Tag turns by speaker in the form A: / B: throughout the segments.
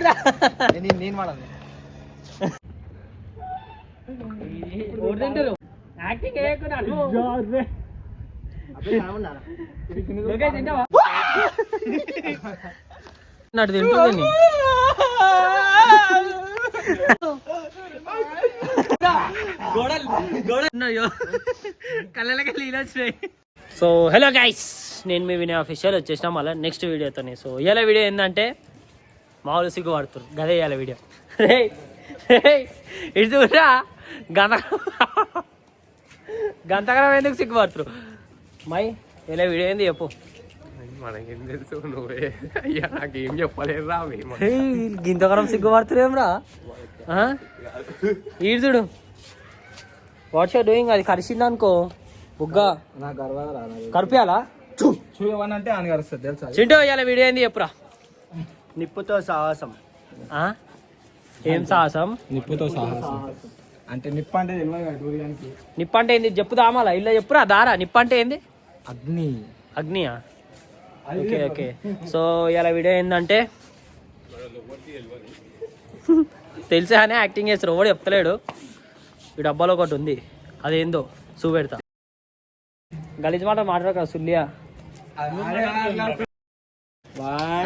A: నేను వాడాలి యాక్టింగ్ నాడు తింటుంది కళ్ళకి నీళ్ళు వచ్చినాయి. సో హలో గైస్, నేను మీ వినయ్ ఆఫీషియల్ వచ్చేసిన మళ్ళీ నెక్స్ట్ వీడియోతోనే. సో ఇవాళ వీడియో ఏంటంటే మామూలు సిగ్గు పడుతున్నారు గదే ఇవాళ వీడియో. ఇటు చూడరా గంతగరం ఎందుకు సిగ్గుపడుతురు మై ఇలా వీడియో ఏంది చెప్పు.
B: మనకేం తెలుసు, నువ్వే అయ్యా నాకేం చెప్పలేదు రా.
A: గింతగరం సిగ్గుపడుతురు ఏమ్రా ఇటు చూడు. What's you're doing? అది కరిచింది అనుకో బుగ్గా కరిపియాలా
C: చూడవనంటే అని కరుస్తుంది తెలుసా.
A: చింటూ ఇవాళ వీడియో ఏంది చెప్పురా.
C: నిప్పుతో సాహసం.
A: ఏం సాహసం?
C: నిప్పుతో సాహసం అంటే నిప్పు అంటే
A: నిప్పు అంటే ఏంది చెప్పు దామాలా ఇల్లు చెప్పురా దారా. నిప్పు అంటే ఏంది?
C: అగ్ని.
A: అగ్నియా? Okay okay. సో ఇలా వీడియో ఏంటంటే తెలిసే అనే యాక్టింగ్ చేస్తారు, ఎవడు చెప్తలేడు. ఈ డబ్బాలో ఒకటి ఉంది, అదేందో చూపెడతా. గలీజ్ మాట మాట్లాడక సుల్లియా.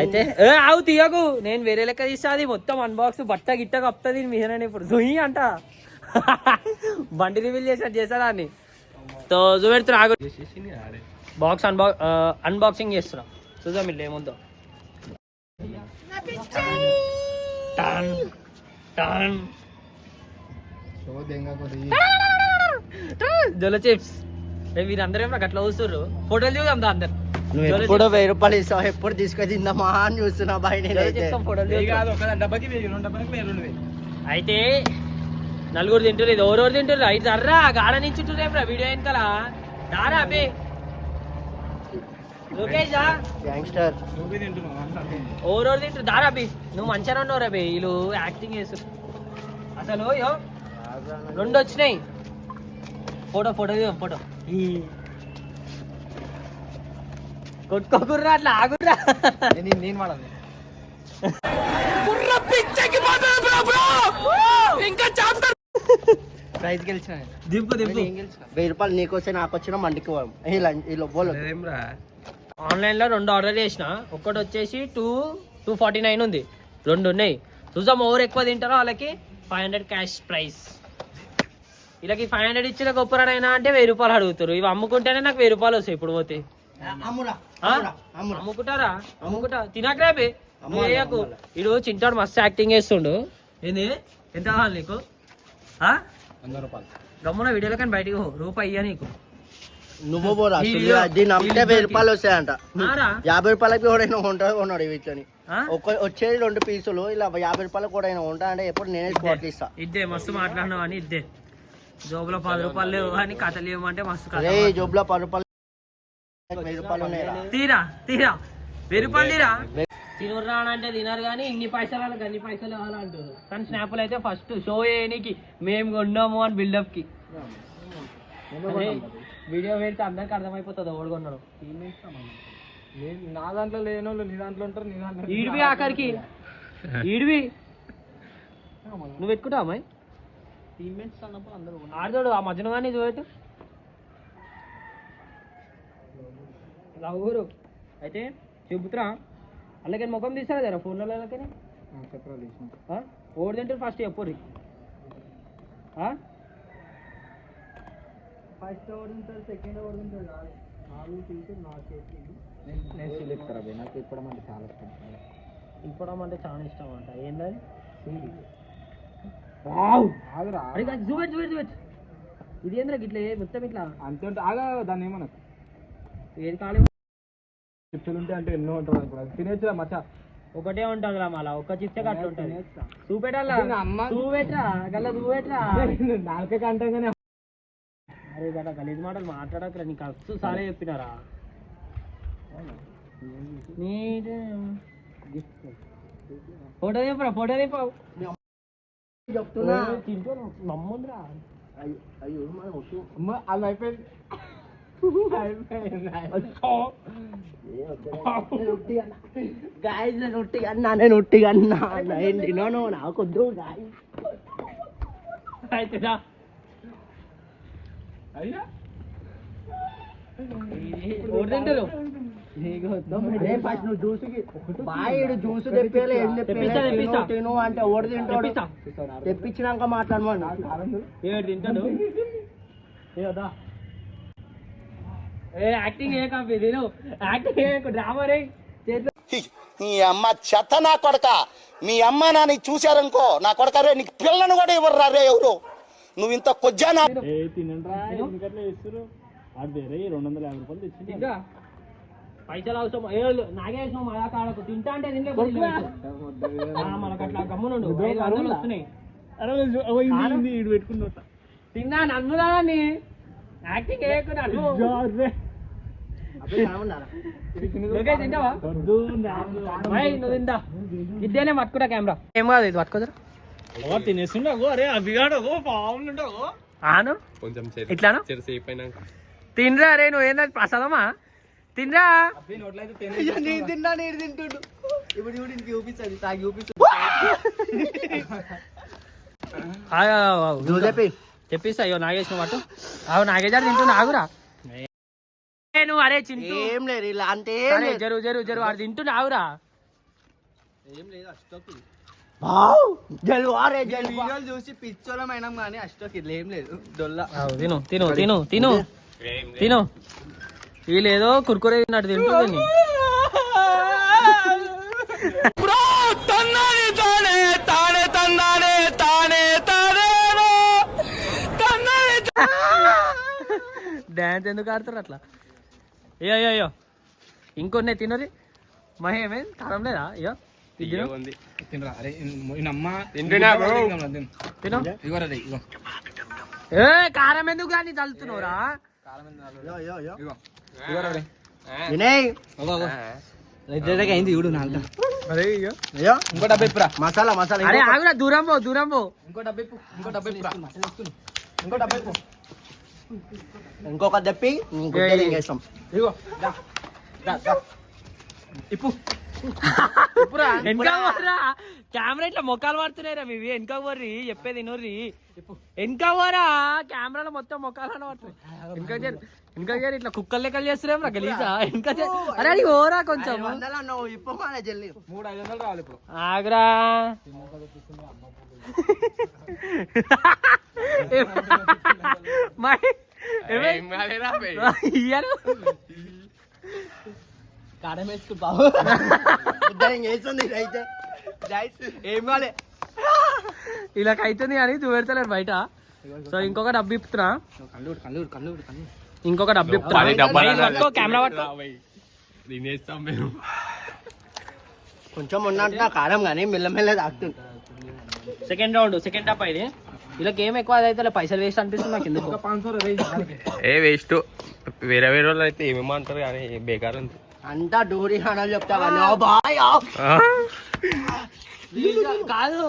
A: అయితే ఆవు తీయకు, నేను వేరే లెక్క తీస్తా. అది మొత్తం అన్బాక్స్ బట్ట గిట్ట కప్తుంది మీదనే. ఇప్పుడు జుయి అంట బండి రివీల్ చేసినట్టు చేశారా అని. సో చూపెడుతున్నా ఆగు. బాక్స్ అన్బాక్సింగ్ చేస్తున్నా, చూద్దాం ఇల్లు ఏముందో. జొల చిప్స్. వీరందరూ ఏమో అట్లా చూస్తుర్రు. ఫోటోలు చూద్దాం దా అందరు.
C: ఎప్పుడు 1000 రూపాయలు ఇస్తావు, ఎప్పుడు తీసుకొని తిందామా అని చూస్తున్నా బయట.
A: అయితే నలుగురు తింటారు, ఇది ఎవరెవరు తింటారు? అయితే అర్రా గాడ నుంచి రేపురా వీడియో వెనకాల దారా అబ్బే. లోకేష్
C: గ్యాంగ్స్టర్
A: ఎవరెవరు తింటారు దారా అబ్బి. నువ్వు మంచిగా ఉన్నావు రబి, వీళ్ళు యాక్టింగ్ చేస్తారు అసలు. రెండు వచ్చినాయి. ఫోటో ఫోటో కొట్టుకోకుర్రా అట్లా ఆగుర్రా.
C: నేను వాడాలి ప్రైజ్ గెలిచిన.
A: దింపు
C: 1000 రూపాయలు నీకొస్తే నాకు వచ్చిన మండికి
A: ఆన్లైన్ లో 2 ఆర్డర్ చేసిన. ఒక్కటి వచ్చేసి 249 ఉంది, 2 ఉన్నాయి. చూసాం ఎవరు ఎక్కువ తింటారో వాళ్ళకి 500 క్యాష్ ప్రైజ్. వీళ్ళకి 500 ఇచ్చిన గొప్పరాడైనా అంటే 1000 రూపాయలు అడుగుతారు. ఇవి అమ్ముకుంటేనే నాకు 1000 రూపాయలు వస్తాయి. ఇప్పుడు పోతే అమ్ముకుంటా తినకరేపే వేయకు. ఇడు చింటాడు మస్తు యాక్టింగ్ చేస్తుండు. ఏంది ఎంత కావాలి నీకు?
C: 100 రూపాయలు
A: గమ్మున వీడియోలో కానీ బయటకు రూపాయి ఇయ్య నీకు.
C: నువ్వు దీన్ని అమ్మితే 1000 రూపాయలు వస్తాయంట. 50 రూపాయలకి కూడా కొన్నాడు వీటిని. వచ్చేది 2 పీసులు. ఇలా 50 రూపాయలకు కూడా ఉంటా అంటే ఎప్పుడు నేనే స్పాట్లు ఇస్తా.
A: ఇద్దే మస్తు మాట్లాడినావు అని ఇద్దే. జోబులో 10 రూపాయలు లేవు అని కథలు ఇవ్వమంటే మస్తు కథ.
C: జోబులో 10 రూపాయలు 1000 రూపాయలు
A: తీరా 1000 రూపాయలు తీరా. తినరా అంటే తినరు కానీ ఇన్ని పైసలు వాళ్ళకి అన్ని పైసలు కావాలంటారు. కానీ స్నాప్లు అయితే ఫస్ట్ షో చేయడానికి మేము కొన్నాము అని బిల్డప్ కి వీడియో పెడితే అందరికి అర్థమైపోతుంది ఎవడు కొన్నాడు.
C: నా దాంట్లో లేని వాళ్ళు నీ దాంట్లో ఉంటారు. నీ దాంట్లో
A: ఈడివి ఆఖరికి ఈడివి నువ్వు పెట్టుకుంటావు అమ్మాయి టీమ్మేట్స్ అన్నప్పుడు అందరూ ఆడతాడు. ఆ మధ్యన కానీ చూపెట్టు ఊరు అయితే చెబుతురా. అలాగే ముఖం తీస్తారా జరా ఫోన్లలో అలాగే ఓడి తింటారు ఫస్ట్ చెప్పుర్రి. ఫస్ట్ ఓడుంటారు, సెకండ్ ఓడుంటారు కాదు. 4 తీసి నా చేతి నేను సెలెక్ట్ కరాబే. నాకు ఇప్పడం అంటే చాలా ఇష్టం. ఇప్పడం అంటే చాలా ఇష్టం అంట. ఏంటది? ఇది ఏంద్రా ఇట్లా మొత్తం ఇట్లా
C: అంతే ఆగా. దాన్ని ఏమన్నా
A: ఏది కాలేదు
C: చిప్స్లు ఉంటే అంటే ఎన్నో ఉంటుంది. తినేచ్చురా మచ్చా.
A: ఒకటే ఉంటుంది రా మళ్ళా ఒక్క చిప్సే అట్లా ఉంటుంది. చూపెట్టాలా చూపెట్రా గల్లా చూపెట్రా.
C: నాలుకే కంటంగానే.
A: అరే గట్లా గలీజ్ మాటలు మాట్లాడకరా. నీకు అస్సు సారే చెప్పినారా. ఫోటో చెప్పరా ఫోటో చెప్పు చెప్తున్నా. నమ్ముందిరా
C: అయ్యో అలా అయిపోయింది. గాయస్ నేను ఉట్టిగా అన్నా నేను తిన్నాను నాకొద్దు గాయస్
A: అయితేదా తింటారు
C: ఫస్ట్ నువ్వు జ్యూస్కి బాయ్ జ్యూస్ తెప్పియాలి ఏం
A: తెప్పిస్తా.
C: తిను అంటే ఓడి తింటాడు తెప్పించినాక మాట్లాడమని
A: తింటాడు యాక్టింగ్ ఏ కాపీ నేను యాక్టింగ్ డ్రామా రే
D: నీ అమ్మ చెత్త నా కొడక మీ అమ్మ నాని చూశారనుకో నా కొడక రే నీకు పిల్లను కూడా ఇవ్వరు రే ఎవరు నువ్వు ఇంత కొజ్జానా
A: ఇంకా పైసలు అవసరం నాగే మళ్ళా కాడకు తింటా అంటే తింటే మనకు అట్లా గమ్మునుండు 500 వస్తున్నాయి తిన్నా నన్నురా యాక్టింగ్ వేయకుండా తింటావా నువ్వు తింటా ఇద్దేనే పట్టుకుంటా కెమెరా ఏం కాదు ఇది పట్టుకోదరా
B: తినేస్తుండవు అరే అవిగాడు బాగుండవు
A: ఆను
B: కొంచెం
A: ఇట్లాను
B: సేపు అయినాక
A: తినరా రే నువ్వు ఏంటంటే ప్రసాదమా తినరా
C: నేను తిన్నా నేను తింటుండు ఇప్పుడు చూపిస్తుంది తాగి చూపిస్తుంది
A: తెప్పిస్తా అయ్యో నాగేసిన మాట అవు నాగేజారు తింటున్నా ఆగురా నువ్వు అరే చింటూ
C: ఏం లేదు ఇలా అంటే
A: జరు అది తింటున్నా ఆగురా
C: ఏం లేదు అష్టోకి జల్వారే జల్వాలు చూసి పిచ్చోళమైనాం కానీ అష్టోకి ఏం లేదు దొల్ల
A: తిను తిను తిను తిను తిను వీళ్ళేదో కుర్కురే తిన్నట్టు తింటుంది డాన్స్ ఎందుకు ఆడతారు అట్లా అయ్యో ఇంకొన్నే తినరి మహేమే కారం లేదా అయ్యో ఏ కారం ఎందుకు కానీ చల్లుతున్నావురా
C: అయింది చూడు నాకు
A: అరే
C: ఇంకో డబ్బా ఇప్పురా మసాలా మసాలా
A: అరే ఆగురా దూరం పో
C: ఇంకో డబ్బా ఇప్పు ఇంకో డబ్బా ఇప్పురా ఇంకో డబ్బా ఇప్పు ఇంకొక దప్పి ఇంకేస్తాం
A: ఇప్పు వెనక పోరా కెమెరా ఇట్లా మొక్కలు పడుతున్నాయిరా మీవి వెనక పోర్రి చెప్పేది నోర్రి వెనక పోరా కెమెరాలో మొత్తం మొక్కలు పడుతున్నాయి ఇంకా ఇట్లా కుక్కలు లెక్కలు చేస్తున్నాం గలీజా ఇంకా అరే అది ఓరా కొంచెం ఆగ్రా
C: కారం వేసుకు బాబు వేస్తుంది అయితే ఏం కాలే
A: ఇలా అవుతుంది కానీ చూపెడతలేరు బయట సో ఇంకొక డబ్బు ఇప్పుతున్నా ఇంకొక డబ్బు ఇప్పుతున్నా కెమెరా పట్టుకో
B: తినేస్తాం మేము
C: కొంచెం ఉన్నట్టు కారం కానీ మెల్లమెల్ల తాగుతుంది
A: సెకండ్ రౌండ్ సెకండ్ టప్ ఇది ఇలా ఏం ఎక్కువ అయితే పైసలు వేస్ట్ అనిపిస్తుంది నాకు ఎందుకు
B: ఏ వేస్ట్ వేరే వాళ్ళు అయితే ఏమేమో అంటారు కానీ బేకార్ ఉంది
C: అంతా డోరీ అనాలి చెప్తా బాయ్
A: కాదు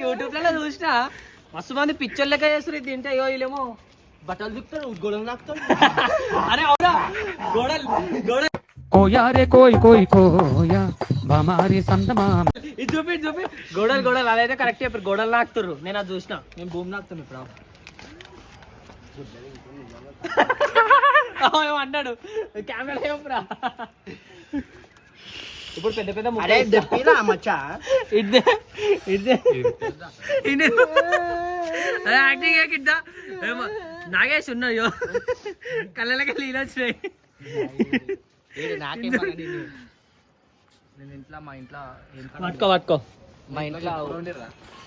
A: యూట్యూబ్ లో చూసిన మస్తు మంది పిక్చర్ లెక్క చేస్తారు ఇది తింటే అయ్యో వీళ్ళేమో
C: బట్టలు దిక్కుతారు గొడవలు నాకుతారు
A: అరే అవునా గోడలు
E: కోయా రే కోయ్ కోయ్ కోయా బామారి సందమా
A: ఇది చూపి గోడలు అదైతే కరెక్ట్ చెప్పారు గోడలు నాకుతారు నేను అది చూసిన నేను భూమి నాకుతాను ఇప్పుడు అన్నాడు కెమెరా ఏమరా ఇప్పుడు పెద్ద పెద్ద
C: మచ్చా
A: యాక్టింగ్ కిడ్డా నాగేష్ ఉన్నాయో కళ్ళకి నీళ్ళు వచ్చినాయి పట్టుకో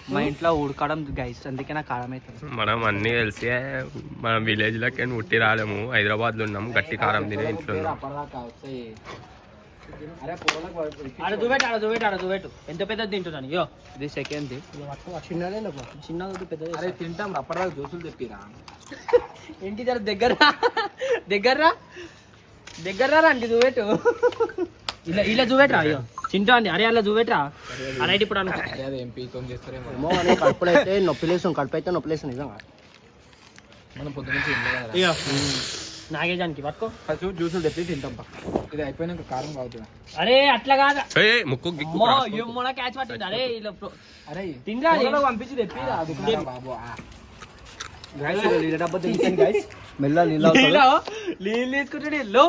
C: మా ఇంట్లో ఉడకడం గైస్ అందుకే నాకు కారం అవుతుంది
B: మనం అన్ని కలిసి మన విలేజ్ లకి ఉట్టి రాలేము హైదరాబాద్ లో ఉన్నాము గట్టి కారం తినే ఇంట్లో
A: ఆడ చూపెట్టు ఎంత పెద్దది తింటున్నాను అయ్యో
C: ఇది సెకండ్ చిన్నదే
A: చిన్నది పెద్దది
C: అరే తింటాం అప్పటిదాకా జ్యూసులు తెప్పిరా
A: ఇంటి దగ్గర రండి చూపెట్టు ఇలా చూపెట్రా అయ్యో చింటూ అండి అరే అలా చూపెట్రా అరే ఇప్పుడు అనుకో
C: కడుపులో అయితే నొప్పి లేస్తుంది కడుపు అయితే నొప్పి లేస్తుంది నిజంగా
F: మనం పొద్దున్న
A: ఇక నాగేజానికి పట్టుకో
F: ఫస్ట్ జ్యూసులు తెప్పి తింటాం ఇది అయిపోయినాక కారం కావుతుందా
A: అరే అట్లా కాదు
B: ముక్కు గిక్కు
A: అమ్మో,
B: రాసుకో.
A: ఏం మొన్న క్యాచ్ పట్టింది అరే ఇలా
F: అరే
A: తినరా
F: పంపించి తెప్పి బాబు డబ్బా తింటాను గైస్ మెల్ల నీళ్ళు
A: నీళ్ళు తీసుకుంటాడు ఇల్లు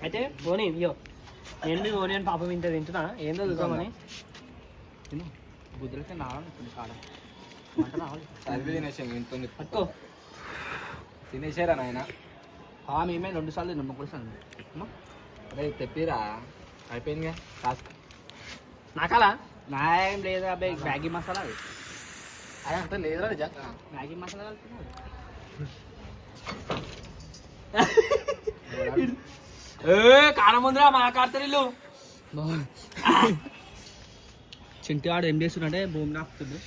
A: అయితే పోనీ ఇయ్యో నేను మీ ఓని అని పాపం ఇంత తింటున్నా ఏందో చూద్దామని
F: బుద్ధులకి నావాలి కారం సర్వే తినేసాం ఇంత
A: పట్టుకో
F: తినేసారా నాయన మేమే 2 సార్లు తిన్నాం ఒకసారి అరే తెప్పిరా అయిపోయిందిగా టాస్క్
A: నాకాలా
F: నా ఏం లేదా అబ్బాయి మ్యాగీ మసాలా అది అంత లేదురా నిజా మ్యాగీ మసాలా
A: కారం ఉందిరా మా కార్తరు ఇల్లు
F: చింటివాడు ఏం చేస్తున్నాడే భూమి నాకుతుంది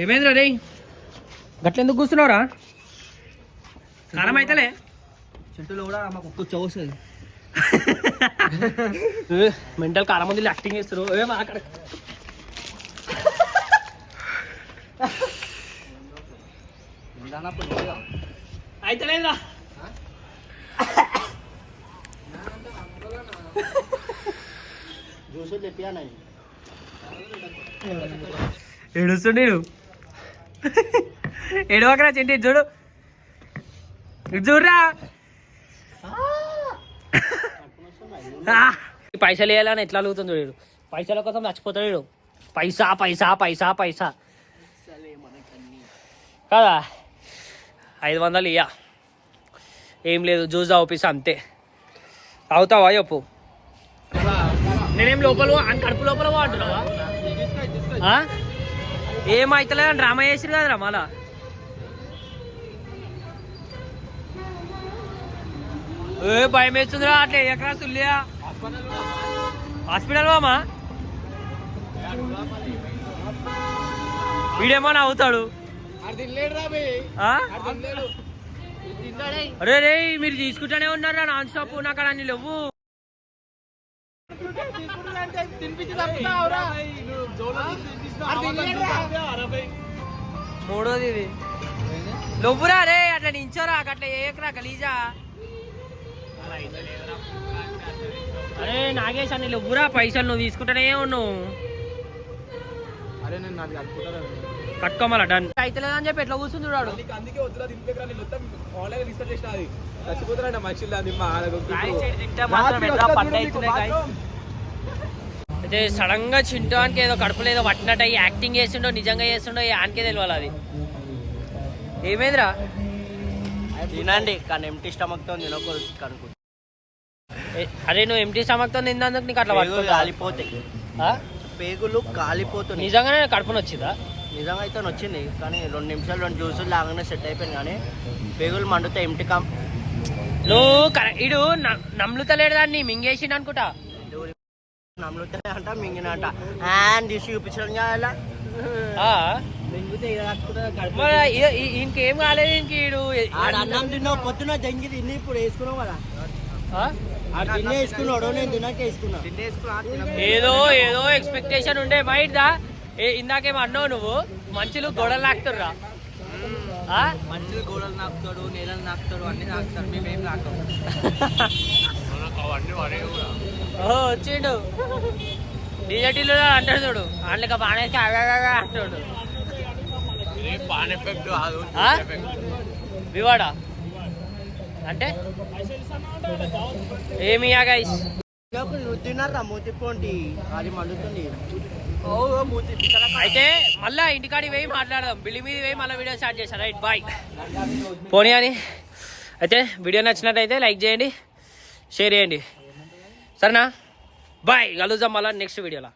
A: ఏమైందిరా రే గట్లెందుకు కూర్చున్నావురా కారం అయితేలే
F: చింటూలో కూడా మాకు ఒక్క చౌస్తుంది
A: మెంటల్ కారం ఉంది యాక్టింగ్ చేస్తారు అక్కడ అయితేలేదురా
C: జ్యూసులు తెప్పియాను
A: ఏడుస్తుండే ఏడవకరా చెంటి చూడు చూడరా పైసలు వేయాలని ఎట్లా అడుగుతుంది వీడు పైసల కోసం చచ్చిపోతాడు వీడు పైసా పైసా పైసా పైసా కదా 500 ఇయ్యా ఏం లేదు జ్యూస్ తాగిపిస్తా అంతే తాగుతావా చెప్పు నేనేం లోపల అని కడుపు లోపల వాడుతున్నావా ఏమైతలేదని డ్రామా చేసిరు కదరా మళ్ళా భయం వేస్తుందిరా అట్లా ఎకరా సుల్లియా హాస్పిటల్ మామా వీడేమో అవుతాడు అరే రే మీరు తీసుకుంటానే ఉన్నారా నాన్ స్టాప్ నాకు అన్ని లేవు మూడోది ఇది లొవ్వురా రే అట్లా నించోరా అట్లా ఏకరా గలీజా అరే నాగేష్ అన్ని లొవ్వురా పైసలు నువ్వు తీసుకుంటానే ఉన్నావు
F: అరే నేను నాకు కట్టుకుంటారా
A: కట్టుకోమలా డన్ అయితే లేదని చెప్పి ఎట్లా కూర్చుంది చూడాడు
F: అందుకే వద్దురా దింపేకరా నేను మొత్తం ఆన్లైన్ రీసెర్చ్ చేసిన అది చచ్చిపోతారా మనుషులు అది మా
A: అయితే సడన్ గా చింటానికి ఏదో కడుపులో ఏదో పట్టినట్టు యాక్టింగ్ చేస్తుండో నిజంగా చేస్తుండో ఆనికే తెలియాలి అది ఏమైందిరా
C: తినండి కానీ ఎంటీ స్టమక్తో తినకూడదు అనుకుంటా
A: అరే నువ్వు ఎంటీ స్టమక్తో తిన్నందుకు నీకు అట్లా
C: కాలిపోతాయి పేగులు కాలిపోతున్నాయి
A: నిజంగానే కడుపుని వచ్చిందా
C: నిజంగా అయితే వచ్చింది కానీ 2 నిమిషాలు 2 జ్యూసులు లాగానే సెట్ అయిపోయింది కానీ పేగులు మండుతాయి ఎంటీ
A: నువ్వు ఇడు నమ్లుతలేడు దాన్ని మింగేసిండు అనుకుంటా
C: నమ్ముతాయి అంట మింగినంట అండ్ తీసి చూపించడం కావాలా
A: ఇంకేం కాలేదు ఇంక ఈడు
C: అన్నం తిన్నావు పొద్దున జంగి తిని ఇప్పుడు వేసుకున్నావు కదా తిన్నే వేసుకున్నాడు నేను తిన్నాక వేసుకున్నా
A: ఏదో ఏదో ఎక్స్పెక్టేషన్ ఉండే మైట్ దా ఇందాకేమో అన్నావు నువ్వు మంచులు గోడలు నాకుతుర్రా
F: మనుషులు గోడలు నాకుతాడు నేలలు నాకుతాడు అన్ని నాకుతాడు మేమేం నాకం
A: వచ్చిండు డీజటీలో అంటాడు చూడు అందులో బాణేసి అగా అంటాడు వివాడా అంటే ఏమి గైస్
C: తిన్నారా మూతి పోండి అది మండుతుంది
A: అయితే మళ్ళా ఇంటికాడికి పోయి మాట్లాడదాం బిల్లి మీద పోయి మళ్ళీ వీడియో స్టార్ట్ చేశాను రైట్ బాయ్ పోనీ అని అయితే వీడియో నచ్చినట్టయితే లైక్ చేయండి షేర్ చేయండి సరేనా బాయ్ కలుద్దాం మళ్ళీ నెక్స్ట్ వీడియోలో